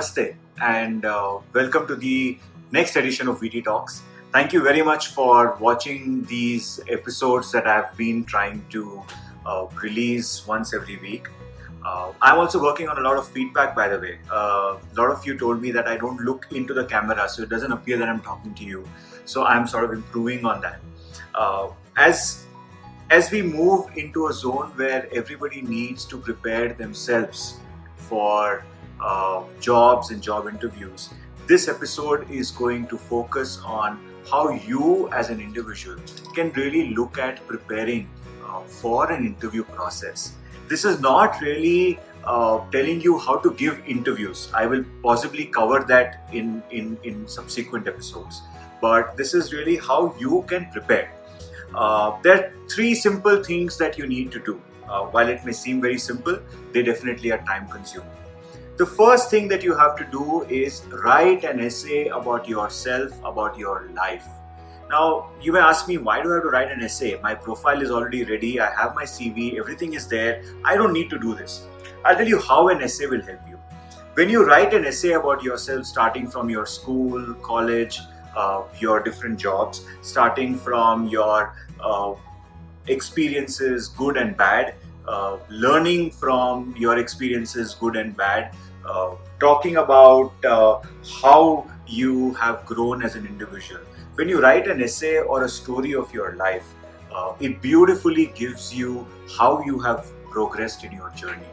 Namaste and welcome to the next edition of VT Talks. Thank you very much for watching these episodes that I've been trying to release once every week. I'm also working on a lot of feedback, by the way. A lot of you told me that I don't look into the camera, so it doesn't appear that I'm talking to you. So I'm sort of improving on that. As we move into a zone where everybody needs to prepare themselves for jobs and job interviews, this episode is going to focus on how you as an individual can really look at preparing for an interview process. This is not really telling you how to give interviews. I will possibly cover that in subsequent episodes. But this is really how you can prepare. There are three simple things that you need to do. While it may seem very simple, they definitely are time consuming. The first thing that you have to do is write an essay about yourself, about your life. Now, you may ask me, why do I have to write an essay? My profile is already ready, I have my CV, everything is there. I don't need to do this. I'll tell you how an essay will help you. When you write an essay about yourself, starting from your school, college, your different jobs, starting from your experiences, good and bad, learning from your experiences, good and bad, talking about how you have grown as an individual. When you write an essay or a story of your life, it beautifully gives you how you have progressed in your journey.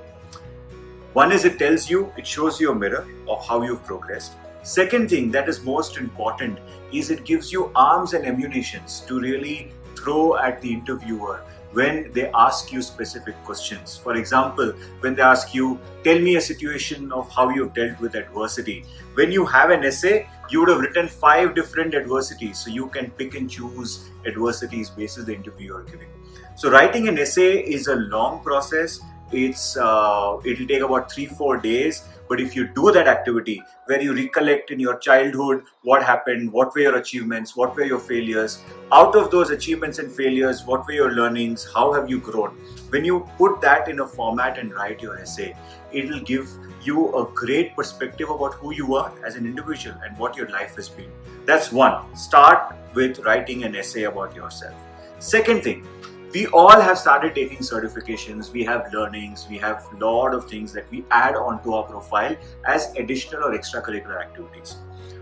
One is it tells you, it shows you a mirror of how you've progressed. Second thing that is most important is it gives you arms and ammunitions to really throw at the interviewer when they ask you specific questions. For example, when they ask you, tell me a situation of how you've dealt with adversity. When you have an essay, you would have written 5 different adversities, so you can pick and choose adversities based on the interview you're giving. So writing an essay is a long process. It'll take about 3-4 days. But if you do that activity where you recollect in your childhood what happened, what were your achievements, what were your failures, out of those achievements and failures, what were your learnings, how have you grown? When you put that in a format and write your essay, it'll give you a great perspective about who you are as an individual and what your life has been. That's one. Start with writing an essay about yourself. Second thing, we all have started taking certifications, we have learnings, we have a lot of things that we add onto our profile as additional or extracurricular activities.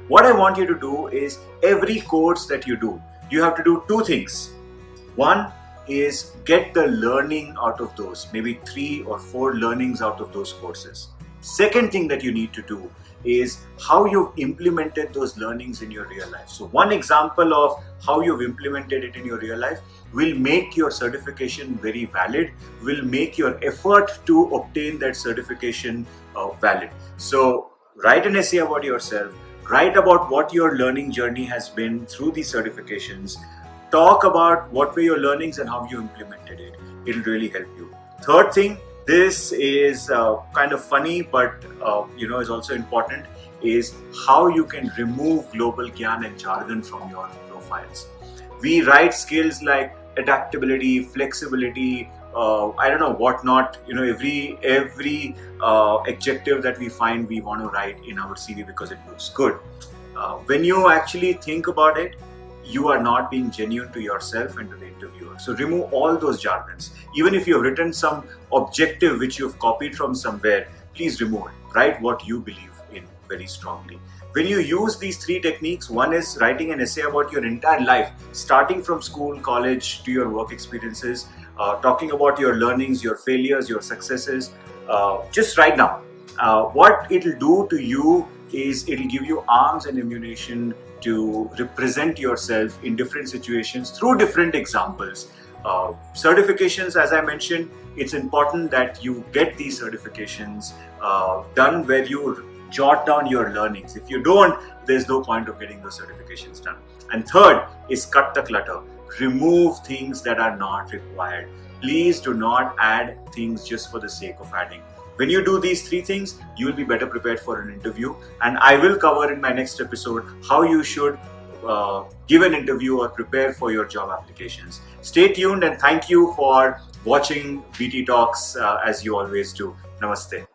What I want you to do is every course that you do, you have to do 2 things. One is get the learning out of those, maybe 3 or 4 learnings out of those courses. Second thing that you need to do is how you've implemented those learnings in your real life. So one example of how you've implemented it in your real life will make your certification very valid, will make your effort to obtain that certification valid. So write an essay about yourself, write about what your learning journey has been through these certifications, talk about what were your learnings and how you implemented it. It'll really help you. Third thing, this is kind of funny, but is also important, is how you can remove global gyan and jargon from your profiles. We write skills like adaptability, flexibility, I don't know what not. Every adjective that we find, we want to write in our CV because it looks good. When you actually think about it, you are not being genuine to yourself and to the interviewer. So remove all those jargons. Even if you've written some objective which you've copied from somewhere, please remove it. Write what you believe in very strongly. When you use these 3 techniques, one is writing an essay about your entire life, starting from school, college to your work experiences, talking about your learnings, your failures, your successes. Just right now, what it'll do to you is it'll give you arms and ammunition to represent yourself in different situations through different examples. Certifications, as I mentioned, it's important that you get these certifications done where you jot down your learnings. If you don't, there's no point of getting those certifications done. And third is cut the clutter. Remove things that are not required. Please do not add things just for the sake of adding. When you do these 3 things, you will be better prepared for an interview. And I will cover in my next episode how you should give an interview or prepare for your job applications. Stay tuned and thank you for watching VT Talks as you always do. Namaste.